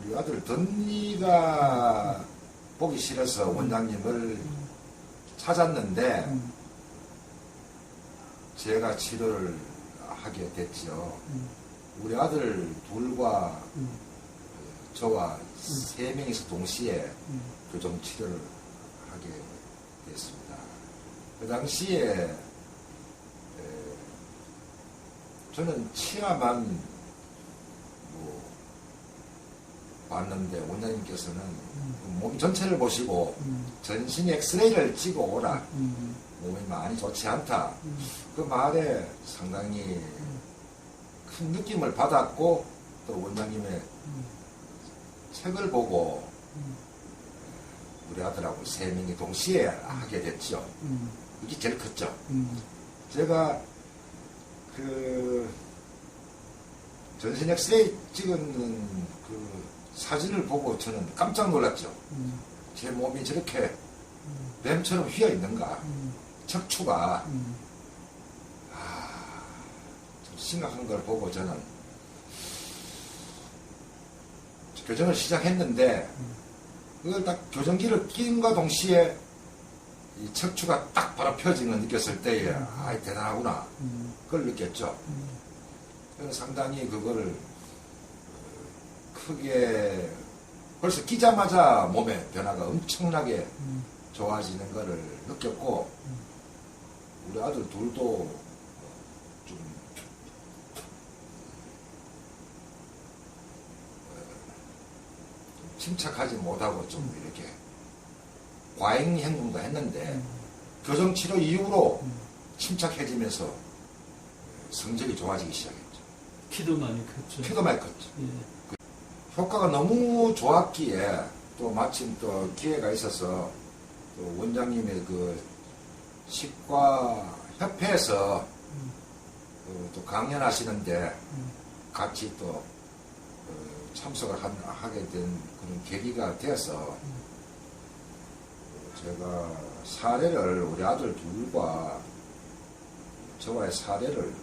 우리 아들 던니가 보기 싫어서 원장님을 찾았는데 제가 치료를 하게 됐죠. 우리 아들 둘과 저와 세 명이서 동시에 교정 치료를 하게 됐습니다. 그 당시에 저는 치아만 봤는데 원장님께서는 몸 전체를 보시고 전신 엑스레이를 찍어 오라. 몸이 많이 좋지 않다. 그 말에 상당히 큰 느낌을 받았고 또 원장님의 책을 보고 우리 아들하고 세 명이 동시에 하게 됐죠. 이게 제일 컸죠. 제가 그 전신 엑스레이 찍은 그 사진을 보고 저는 깜짝 놀랐죠. 제 몸이 저렇게 뱀처럼 휘어 있는가. 척추가 좀 심각한 걸 보고 저는 교정을 시작했는데 그걸 딱 교정기를 끼는과 동시에 이 척추가 딱 바로 펴지는 걸 느꼈을 때에 아 대단하구나 그걸 느꼈죠. 그래서 상당히 그거를 크게 벌써 끼자마자 몸의 변화가 엄청나게 좋아지는 것을 느꼈고 우리 아들 둘도 좀 침착하지 못하고 좀 이렇게 과잉 행동도 했는데 교정치료 이후로 침착해지면서 성적이 좋아지기 시작했죠. 키도 많이 컸죠. 키도 많이 컸죠. 예. 효과가 너무 좋았기에 또 마침 또 기회가 있어서 또 원장님의 그 치과 협회에서 또 강연하시는데 같이 또 참석을 하게 된 그런 계기가 되어서 제가 사례를 우리 아들 둘과 저와의 사례를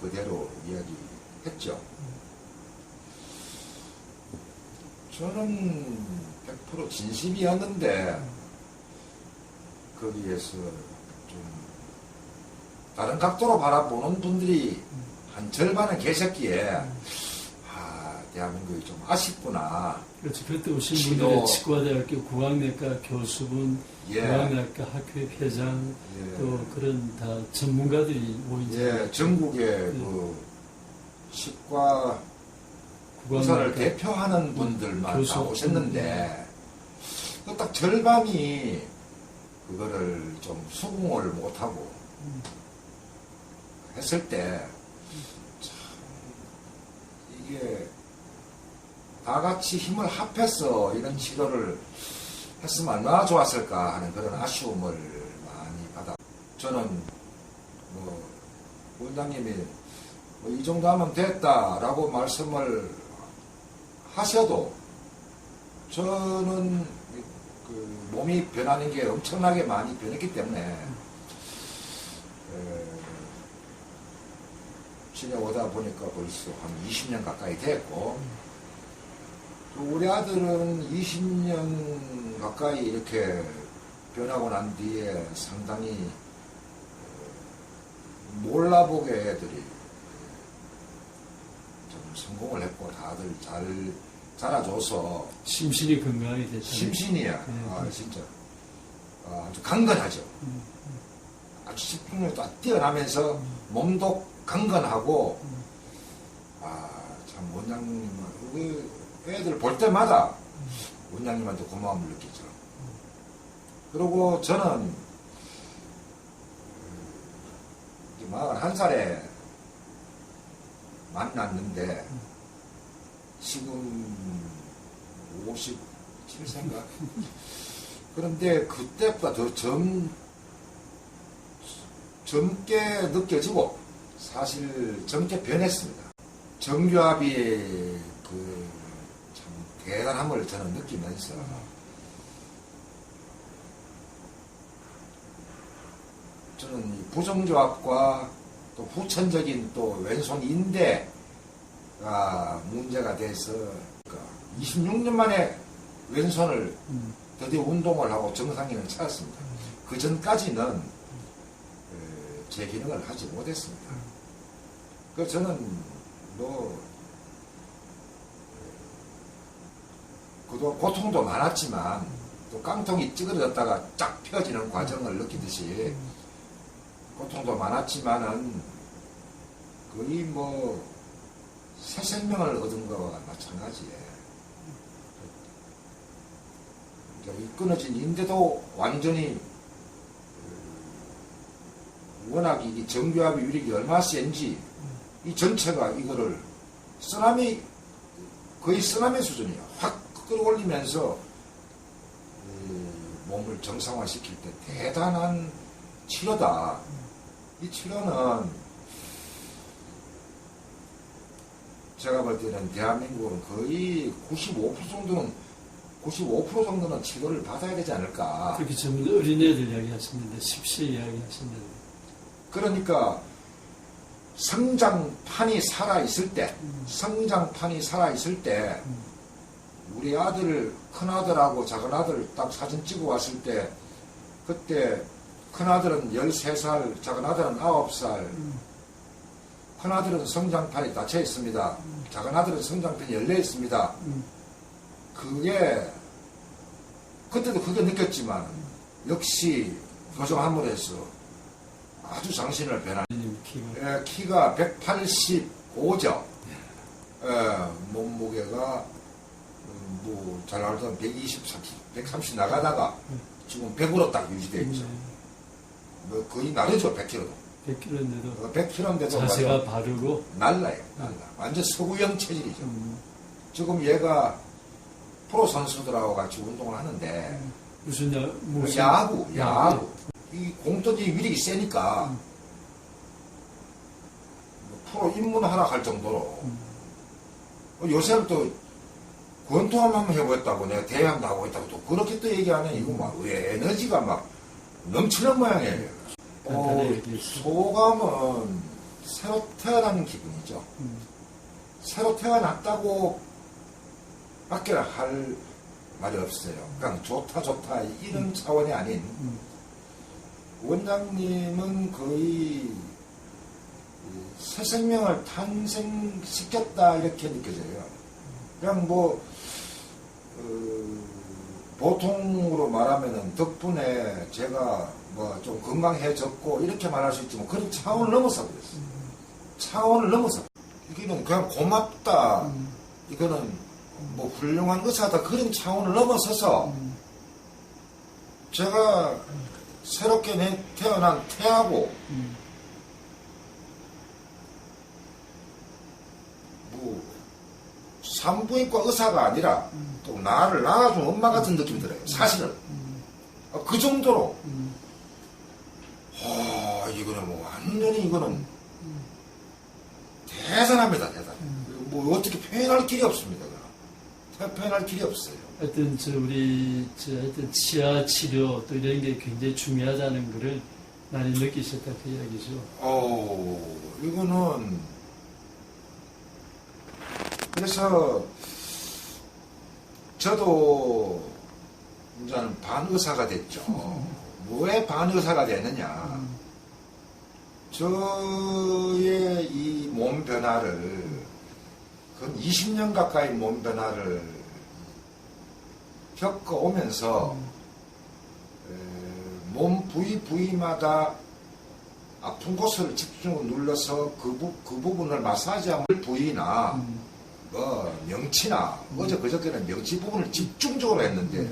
그대로 이야기했죠. 저는 100% 진심이었는데 거기에서 좀 다른 각도로 바라보는 분들이 한 절반은 계셨기에 대한민국이 좀 아쉽구나. 그렇지. 그때 오신 분들이 치과대학교 구강내과 교수분, 구강내과 학회 회장, 또 그런 다 전문가들이 모이죠. 전국의 그 치과 의사를 대표하는 분들만 다 오셨는데 딱 절반이 그거를 좀 수긍을 못하고 했을 때 참 이게 다 같이 힘을 합해서 이런 치료를 했으면 얼마나 좋았을까 하는 그런 아쉬움을 많이 받아. 저는 원장님이 이 정도 하면 됐다라고 말씀을 하셔도 저는 그 몸이 변하는 게 엄청나게 많이 변했기 때문에 지내오다 보니까 벌써 한 20년 가까이 됐고 또 우리 아들은 20년 가까이 이렇게 변하고 난 뒤에 상당히 몰라보게 애들이 좀 성공을 했고 다들 잘 자라줘서 심신이 건강하게 됐다. 심신이야. 진짜 아주 강건하죠. 아주 집중력도 뛰어나면서 몸도 강건하고 참 원장님은 애들 볼 때마다 원장님한테 고마움을 느끼죠. 그리고 저는 41살에 만났는데 지금 57세인가? 그런데 그때보다 더 젊게 느껴지고 사실 젊게 변했습니다. 정교합이 그 참 대단함을 저는 느끼면서 저는 이 부정조합과 또 후천적인 또 왼손 인대가 제가 문제가 돼서 26년 만에 왼손을 드디어 운동을 하고 정상인을 찾았습니다. 그 전까지는 제 기능을 하지 못했습니다. 그래서 저는 그동안 고통도 많았지만 또 깡통이 찌그러졌다가 쫙 펴지는 과정을 느끼듯이 고통도 많았지만은 거의 새 생명을 얻은 것과 마찬가지예요. 이 끊어진 인대도 완전히 워낙 이 정교합의 위력이 얼마나 센지 이 전체가 이거를 거의 쓰나미 수준이야. 확 끌어올리면서 몸을 정상화시킬 때 대단한 치료다. 이 치료는 제가 볼 때는 대한민국은 거의 95% 정도는 치료를 받아야 되지 않을까. 그렇게 전부 어린애들 이야기하셨는데 10세 이야기하셨는데 그러니까 성장판이 살아있을 때 우리 큰아들하고 작은아들 딱 사진 찍어 왔을 때 그때 큰아들은 13살, 작은아들은 9살. 큰아들은 성장판이 닫혀 있습니다. 작은아들은 성장판이 열려 있습니다. 그때도 그게 느꼈지만 역시 교정함으로 해서 아주 장신을 변한 키가 185죠. 몸무게가 잘 알던 120, 130 나가다가 지금 100으로 딱 유지되어 있죠. 거의 나르죠. 100kg도. 100kg인데도 100kg인데도 자세가 바르고 날라요. 완전 서구형 체질이죠. 지금 얘가 프로 선수들하고 같이 운동을 하는데 무슨 야구 이 공던지 위력이 세니까 프로 입문하라 할 정도로 요새는 또 권투함 한번 해보겠다고 내가 대회함 나오고 있다고 또 그렇게 또 얘기하네. 이거 막 에너지가 막 넘치는 모양이에요. 소감은 새로 태어난 기분이죠. 새로 태어났다고 밖에 할 말이 없어요. 그냥 좋다 이런 차원이 아닌 원장님은 거의 새 생명을 탄생시켰다 이렇게 느껴져요. 그냥 보통으로 말하면은 덕분에 제가 좀 건강해졌고 이렇게 말할 수 있지만 그런 차원을 넘어서 그랬어요. 차원을 넘어서 이거는 그냥 고맙다 이거는 훌륭한 의사다 그런 차원을 넘어서서 제가 새롭게 태어난 태하고 산부인과 의사가 아니라 또 나를 낳아준 엄마 같은 느낌이 들어요. 사실은 그 정도로 이거는 완전히 이거는 대단합니다. 어떻게 표현할 길이 없습니다. 표현할 길이 없어요. 하여튼 하여튼 치아 치료 또 이런 게 굉장히 중요하다는 것을 많이 느끼셨다 그 이야기죠. 이거는 그래서 저도 이제는 반의사가 됐죠. 왜 반의사가 됐느냐? 저의 이 몸 변화를 그 20년 가까이 몸 변화를 겪어오면서 몸 부위마다 아픈 곳을 집중을 눌러서 그 부분을 마사지하는 부위나 명치나 어제 그저께는 명치 부분을 집중적으로 했는데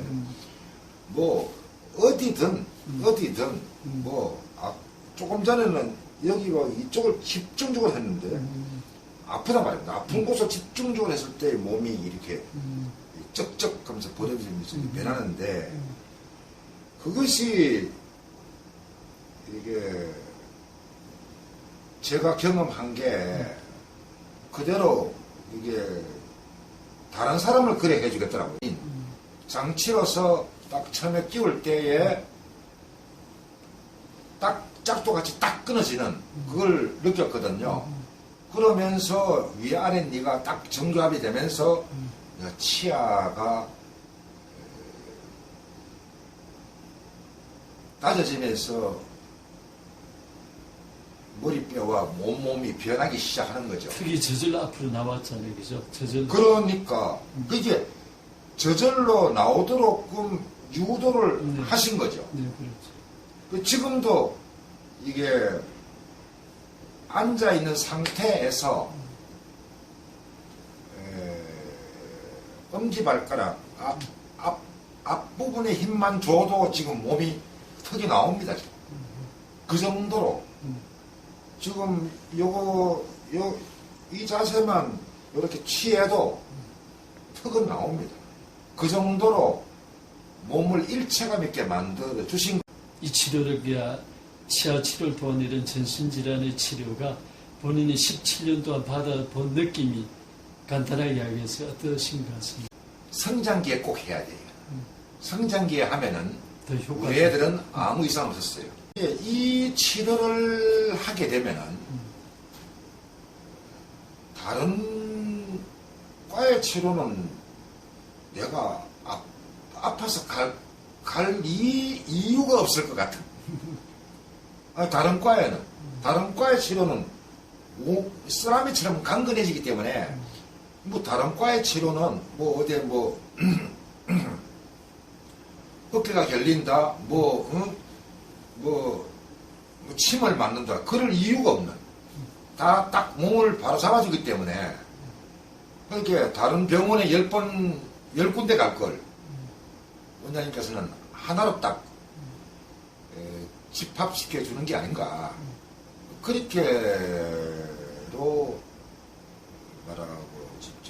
어디든 조금 전에는 여기가 이쪽을 집중적으로 했는데 아프단 말입니다. 아픈 곳을 집중적으로 했을 때 몸이 이렇게 쩍쩍 하면서 버려지면서 변하는데 그것이 이게 제가 경험한 게 그대로 이게 다른 사람을 그래 해주겠더라고요. 장치로서 딱 처음에 끼울 때에 딱 짝도 같이 딱 끊어지는 그걸 느꼈거든요. 그러면서 위아래 니가 딱 정교합이 되면서 치아가 낮아지면서 머리뼈와 온몸이 변하기 시작하는 거죠. 턱이 저절로 앞으로 나왔잖아요. 그죠? 저절로. 그러니까 그게 저절로 나오도록 유도를 하신 거죠. 네, 그렇죠. 지금도 이게 앉아있는 상태에서 엄지발가락 앞부분에 힘만 줘도 지금 몸이 턱이 나옵니다. 지금. 그 정도로 지금 이 자세만 이렇게 취해도 턱은 나옵니다. 그 정도로 몸을 일체감 있게 만들어 주신 이 치료를 치아 치료를 통한 이런 전신질환의 치료가 본인이 17년 동안 받아본 느낌이 간단하게 이야기해서 어떠신 것 같습니다. 성장기에 꼭 해야 돼요. 성장기에 하면은 더 효과가 우리 애들은 아무 이상 없었어요. 이 치료를 하게 되면은 다른 과의 치료는 내가 아파서 갈 이유가 없을 것 같아. 다른 과의 치료는 쓰라미처럼 강건해지기 때문에 뭐 다른 과의 치료는 뭐 어디 어깨가 결린다, 침을 맞는다, 그럴 이유가 없는, 다 딱 몸을 바로 잡아주기 때문에, 그러니까 다른 병원에 10군데 갈 걸, 원장님께서는 하나로 딱, 집합시켜 주는 게 아닌가. 그렇게도 말하고 싶죠.